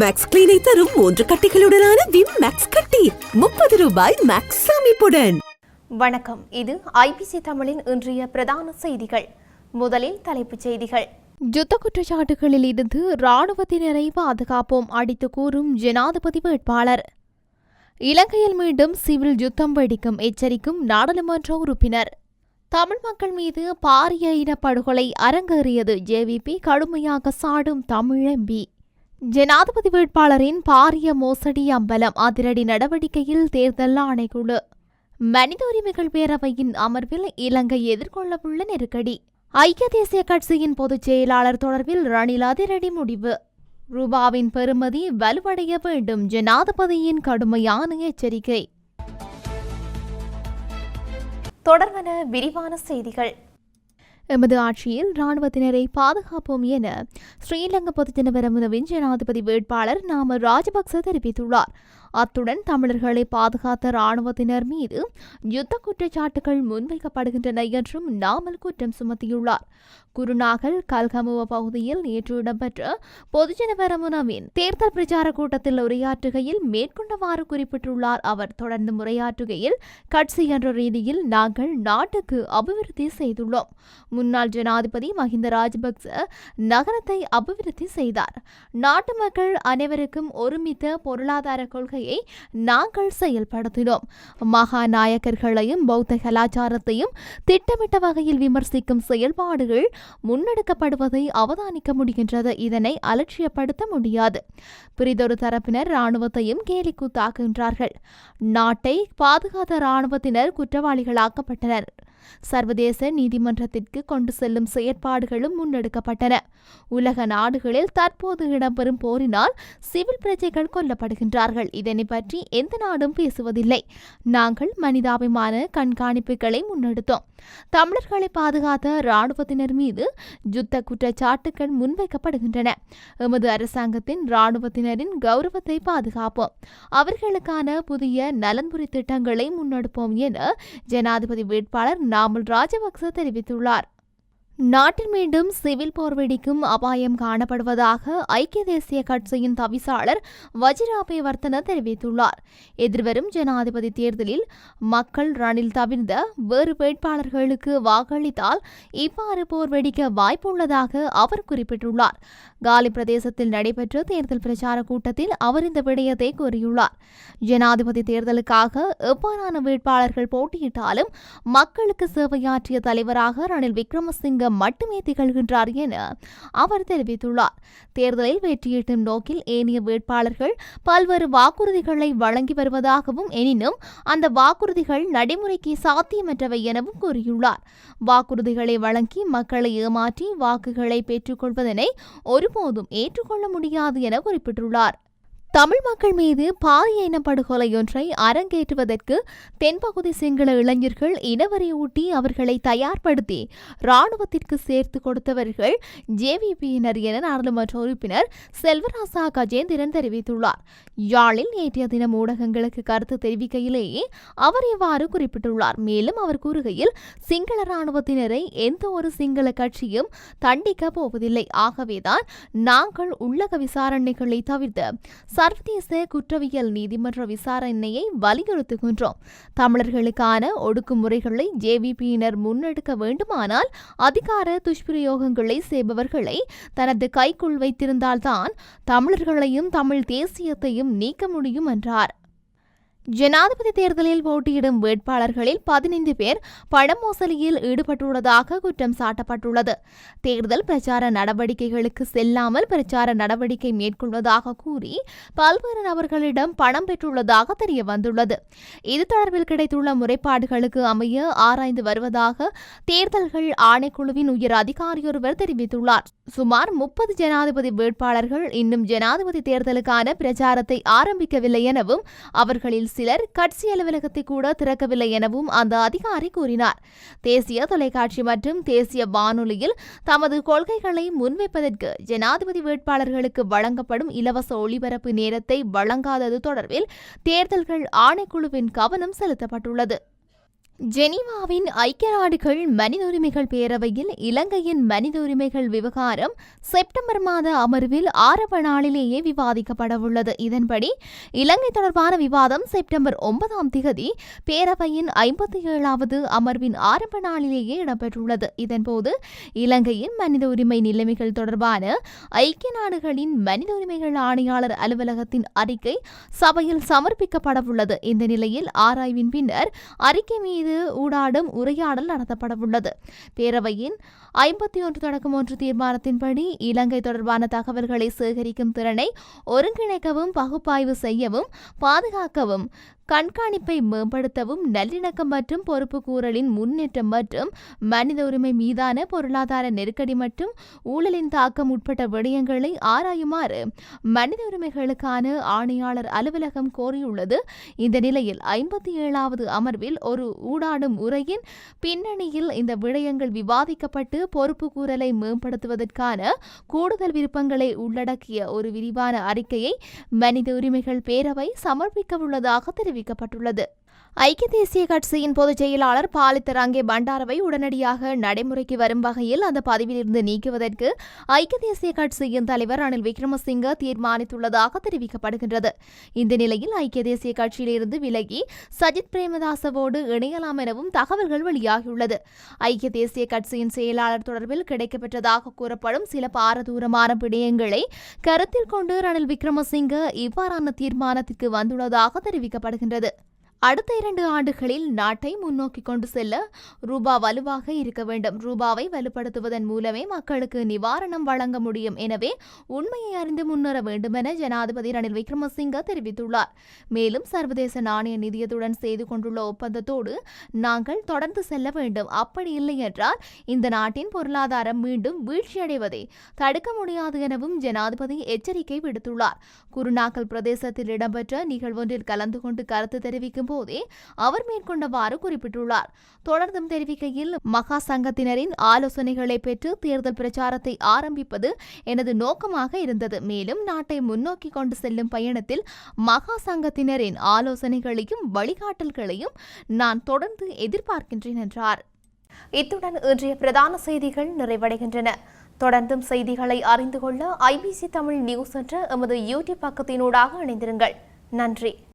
Maths கிளீனை தரும் 3 கட்டிகளுடனான Vim maths கட்டி ₹30 maths அமைப்புடன். வணக்கம், இது ஐபிசி தமிழின் இன்றைய பிரதான செய்திகள். முதலில் தலைப்புச் செய்திகள். யுத்த குற்றச்சாட்டுகளில் இருந்து இராணுவத்தினரை பாதுகாப்போம் அடித்து கூறும் ஜனாதிபதி வேட்பாளர். இலங்கையில் மீண்டும் சிவில் யுத்தம் வெடிக்கும் எச்சரிக்கும் நாடாளுமன்ற உறுப்பினர். தமிழ் மக்கள் மீது பாரிய இனப்படுகொலை அரங்கேறியது ஜேவிபி கடுமையாக சாடும் தமிழ் எம்பி. ஜனாதிபதி வேட்பாளரின் பாரிய மோசடி அம்பலம், அதிரடி நடவடிக்கையில் தேர்தல் ஆணைக்குழு. மனித உரிமைகள் பேரவையின் அமர்வில் இலங்கை எதிர்கொள்ளவுள்ள நெருக்கடி. ஐக்கிய தேசிய கட்சியின் பொதுச் செயலாளர் தொடர்பில் ரணில் அதிரடி முடிவு. ரூபாவின் பெறுமதி வலுவடைய வேண்டும், ஜனாதிபதியின் கடுமையான எச்சரிக்கை. தொடர்பான விரிவான செய்திகள். எமது ஆட்சியில் இராணுவத்தினரை பாதுகாப்போம் என ஸ்ரீலங்கா பொதுஜன பெரமுனவின் ஜனாதிபதி வேட்பாளர் நாமல் ராஜபக்ச தெரிவித்துள்ளார். அத்துடன் தமிழர்களை பாதுகாத்த இராணுவத்தினர் மீது யுத்த குற்றச்சாட்டுகள் முன்வைக்கப்படுகின்றன என்றும் நாமல் குற்றம் சுமத்தியுள்ளார். குருநாகல் கல்கமுவ பகுதியில் நேற்று இடம்பெற்ற பொதுஜன பெரமுனவின் தேர்தல் பிரச்சார கூட்டத்தில் உரையாற்றுகையில் மேற்கொண்டவாறு குறிப்பிட்டுள்ளார். அவர் தொடர்ந்து உரையாற்றுகையில், கட்சி என்ற ரீதியில் நாங்கள் நாட்டுக்கு அபிவிருத்தி செய்துள்ளோம். முன்னாள் ஜனாதிபதி மஹிந்த ராஜபக்ச நகரத்தை அபிவிருத்தி செய்தார். நாட்டு மக்கள் அனைவருக்கும் ஒருமித்த பொருளாதார கொள்கையை நாங்கள் செயல்படுத்தினோம். மகாநாயக்கர்களையும் பௌத்த கலாச்சாரத்தையும் திட்டமிட்ட வகையில் விமர்சிக்கும் செயல்பாடுகள் முன்னெடுக்கப்படுவதை அவதானிக்க முடிகின்றது. இதனை அலட்சியப்படுத்த முடியாது. பிரிதொரு தரப்பினர் இராணுவத்தையும் கேலிக்கூத்தாக்குகின்றார்கள். நாட்டை பாதுகாத்த இராணுவத்தினர் குற்றவாளிகளாக்கப்பட்டனர். சர்வதேச நீதிமன்றத்திற்கு கொண்டு செல்லும் செயற்பாடுகளும் முன்னெடுக்கப்பட்டன. உலக நாடுகளில் தற்போது இடம்பெறும் போரினால் சிவில் பிரஜைகள் கொல்லப்படுகின்றார்கள். இதனை பற்றி எந்த நாடும் பேசுவதில்லை. நாங்கள் மனிதாபிமான கண்காணிப்புகளை முன்னெடுத்தோம். தமிழர்களை பாதுகாத்த இராணுவத்தினர் மீது யுத்த குற்றச்சாட்டுகள் முன்வைக்கப்படுகின்றன. எமது அரசாங்கத்தின் இராணுவத்தினரின் கௌரவத்தை பாதுகாப்போம். அவர்களுக்கான புதிய நலன்புரி திட்டங்களை முன்னெடுப்போம் என ஜனாதிபதி வேட்பாளர் நாமல் ராஜபக்ச தெரிவித்துள்ளார். நாட்டில் மீண்டும் சிவில் போர் வெடிக்கும் அபாயம் காணப்படுவதாக ஐக்கிய தேசிய கட்சியின் தவிசாளர் வஜிராபே வர்த்தன தெரிவித்துள்ளார். எதிர்வரும் ஜனாதிபதி தேர்தலில் மக்கள் ரணில் தவிர்த்த வேறு வேட்பாளர்களுக்கு வாக்களித்தால் இவ்வாறு போர் வெடிக்க வாய்ப்புள்ளதாக அவர் குறிப்பிட்டுள்ளார். காலி பிரதேசத்தில் நடைபெற்ற தேர்தல் பிரச்சார கூட்டத்தில் அவர் இந்த விடயத்தை கூறியுள்ளார். ஜனாதிபதி தேர்தலுக்காக எவ்வாறான வேட்பாளர்கள் போட்டியிட்டாலும் மக்களுக்கு சேவையாற்றிய தலைவராக ரணில் விக்ரமசிங்க மட்டுமே திகழ்கின்றார் என அவர் தெரிவித்துள்ளார். தேர்தலில் வெற்றியீட்டும் நோக்கில் ஏனைய வேட்பாளர்கள் பல்வேறு வாக்குறுதிகளை வழங்கி வருவதாகவும், எனினும் அந்த வாக்குறுதிகள் நடைமுறைக்கு சாத்தியமற்றவை எனவும் கூறியுள்ளார். வாக்குறுதிகளை வழங்கி மக்களை ஏமாற்றி வாக்குகளை பெற்றுக் கொள்வதனை ஒருபோதும் ஏற்றுக்கொள்ள முடியாது என குறிப்பிட்டுள்ளார். தமிழ் மக்கள் மீது பாரிய இனப்படுகொலையொன்றை அரங்கேற்றுவதற்கு தென்பகுதி சிங்கள இளைஞர்கள் இனவரையூட்டி அவர்களை தயார்படுத்தி இராணுவத்திற்கு சேர்த்து கொடுத்தவர்கள் ஜேவிபியினர் என நாடாளுமன்ற உறுப்பினர் செல்வராசா கஜேந்திரன் தெரிவித்துள்ளார். யாழில் நேற்றைய தினம் ஊடகங்களுக்கு கருத்து தெரிவிக்கையிலேயே அவர் இவ்வாறு குறிப்பிட்டுள்ளார். மேலும் அவர் கூறுகையில், சிங்கள இராணுவத்தினரை எந்த ஒரு சிங்கள கட்சியும் தண்டிக்கப் போவதில்லை. ஆகவேதான் நாங்கள் உள்ளக விசாரணைகளை தவிர்த்து சர்வதேச குற்றவியல் நீதிமன்ற விசாரணையை வலியுறுத்துகின்றோம். தமிழர்களுக்கான ஒடுக்குமுறைகளை ஜேவிபியினர் முன்னெடுக்க வேண்டுமானால் அதிகார துஷ்பிரயோகங்களை செய்பவர்களை தனது கைக்குள் வைத்திருந்தால்தான் தமிழர்களையும் தமிழ் தேசியத்தையும் நீக்க முடியும் என்றார். ஜனாதிபதி தேர்தலில் போட்டியிடும் வேட்பாளர்களில் 15 பேர் பண மோசடியில் ஈடுபட்டுள்ளதாக குற்றம் சாட்டப்பட்டுள்ளது. தேர்தல் பிரச்சார நடவடிக்கைகளுக்கு செல்லாமல் பிரச்சார நடவடிக்கை மேற்கொள்வதாக கூறி பல்வேறு நபர்களிடம் பணம் பெற்றுள்ளதாக தெரிய வந்துள்ளது. இது தொடர்பில் கிடைத்துள்ள முறைப்பாடுகளுக்கு அமைய ஆராய்ந்து வருவதாக தேர்தல்கள் ஆணைக்குழுவின் உயர் அதிகாரியொருவர் தெரிவித்துள்ளார். சுமார் 30 ஜனாதிபதி வேட்பாளர்கள் இன்னும் ஜனாதிபதி தேர்தலுக்கான பிரச்சாரத்தை ஆரம்பிக்கவில்லை எனவும், அவர்களில் சிலர் கட்சி அலுவலகத்தை கூட திறக்கவில்லை எனவும் அந்த அதிகாரி கூறினார். தேசிய தொலைக்காட்சி மற்றும் தேசிய வானொலியில் தமது கொள்கைகளை முன்வைப்பதற்கு ஜனாதிபதி வேட்பாளர்களுக்கு வழங்கப்படும் இலவச ஒளிபரப்பு நேரத்தை வழங்காதது தொடர்பில் தேர்தல்கள் ஆணைக்குழுவின் கவனம் செலுத்தப்பட்டுள்ளது. ஜெனீவாவின் ஐக்கிய நாடுகள் மனித உரிமைகள் பேரவையில் இலங்கையின் மனித உரிமைகள் விவகாரம் செப்டம்பர் மாத அமர்வில் ஆரம்ப நாளிலேயே விவாதிக்கப்படவுள்ளது. இதன்படி இலங்கை தொடர்பான விவாதம் செப்டம்பர் 9ஆம் திகதி பேரவையின் 57வது அமர்வின் ஆரம்ப நாளிலேயே இடம்பெற்றுள்ளது. இதன்போது இலங்கையின் மனித உரிமை நிலைமைகள் தொடர்பான ஐக்கிய நாடுகளின் மனித உரிமைகள் ஆணையாளர் அலுவலகத்தின் அறிக்கை சபையில் சமர்ப்பிக்கப்படவுள்ளது. இந்த நிலையில் ஆராய்வின் பின்னர் அறிக்கை மீது ஊடாடும் உரையாடல் நடத்தப்படவுள்ளது. பேரவையின் 51-1 தீர்மானத்தின்படி இலங்கை தொடர்பான தகவல்களை சேகரிக்கும் திறனை ஒருங்கிணைக்கவும் பகுப்பாய்வு செய்யவும் பாதுகாக்கவும் கண்காணிப்பை மேம்படுத்தவும் நல்லிணக்கம் மற்றும் பொறுப்புக்கூறலின் முன்னேற்றம் மற்றும் மனித உரிமை மீதான பொருளாதார நெருக்கடி மற்றும் ஊழலின் தாக்கம் உட்பட்ட விடயங்களை ஆராயுமாறு மனித உரிமைகளுக்கான ஆணையாளர் அலுவலகம் கோரியுள்ளது. இந்த நிலையில் 57வது அமர்வில் ஒரு ஊடாடும் உரையின் பின்னணியில் இந்த விடயங்கள் விவாதிக்கப்பட்டு பொறுப்புக்கூறலை மேம்படுத்துவதற்கான கூடுதல் விருப்பங்களை உள்ளடக்கிய ஒரு விரிவான அறிக்கையை மனித உரிமைகள் பேரவை சமர்ப்பிக்கவுள்ளதாக தெரிவிக்கப்பட்டுள்ளது. ஐக்கிய தேசிய கட்சியின் பொதுச் செயலாளர் பாலித்தராங்கே பண்டாரவை உடனடியாக நடைமுறைக்கு வரும் வகையில் அந்த பதவியிலிருந்து நீக்குவதற்கு ஐக்கிய தேசிய கட்சியின் தலைவர் ரணில் விக்ரமசிங்க தீர்மானித்துள்ளதாக தெரிவிக்கப்படுகின்றது. இந்த நிலையில் ஐக்கிய தேசிய கட்சியிலிருந்து விலகி சஜித் பிரேமதாசவோடு இணையலாம் எனவும் தகவல்கள் வெளியாகியுள்ளது. ஐக்கிய தேசிய கட்சியின் செயலாளர் தொடர்பில் கிடைக்கப்பெற்றதாக கூறப்படும் சில பாரதூரமான விடயங்களை கருத்தில் கொண்டு ரணில் விக்ரமசிங்க இவ்வாறான தீர்மானத்திற்கு வந்துள்ளதாக தெரிவிக்கப்படுகின்றது. அடுத்த 2 ஆண்டுகளில் நாட்டை முன்னோக்கி கொண்டு செல்ல ரூபா வலுவாக இருக்க வேண்டும். ரூபாவை வலுப்படுத்துவதன் மூலமே மக்களுக்கு நிவாரணம் வழங்க முடியும். எனவே உண்மையை அறிந்து முன்னேற வேண்டும் என ஜனாதிபதி ரணில் விக்ரமசிங்க தெரிவித்துள்ளார். மேலும் சர்வதேச நாணய நிதியத்துடன் செய்து கொண்டுள்ள ஒப்பந்தத்தோடு நாங்கள் தொடர்ந்து செல்ல வேண்டும். அப்படி இல்லை என்றால் இந்த நாட்டின் பொருளாதாரம் மீண்டும் வீழ்ச்சியடைவதை தடுக்க முடியாது எனவும் ஜனாதிபதி எச்சரிக்கை விடுத்துள்ளார். குருநாகல் பிரதேசத்தில் இடம்பெற்ற நிகழ்வொன்றில் கலந்து கொண்டு கருத்து தெரிவிக்கும் போதே அவர் மேற்கொண்டவாறு குறிப்பிட்டுள்ளார். தொடர்ந்தும் தெரிவிக்கையில் மகா சங்கத்தினரின் ஆலோசனைகளை பெற்று தேர்தல் பிரச்சாரத்தை ஆரம்பிப்பது எனது நோக்கமாக இருந்தது. மேலும் நாட்டை முன்னோக்கி கொண்டு செல்லும் பயணத்தில் மகா சங்கத்தினரின் ஆலோசனைகளையும் வழிகாட்டல்களையும் நான் தொடர்ந்து எதிர்பார்க்கின்றேன் என்றார். இத்துடன் இன்றைய பிரதான செய்திகள் நிறைவடைகின்றன. தொடர்ந்தும் செய்திகளை அறிந்து கொள்ள IBC தமிழ் நியூஸ் என்ற எமது யூடியூப் பக்கத்தினூடாக இணைந்திருங்கள். நன்றி.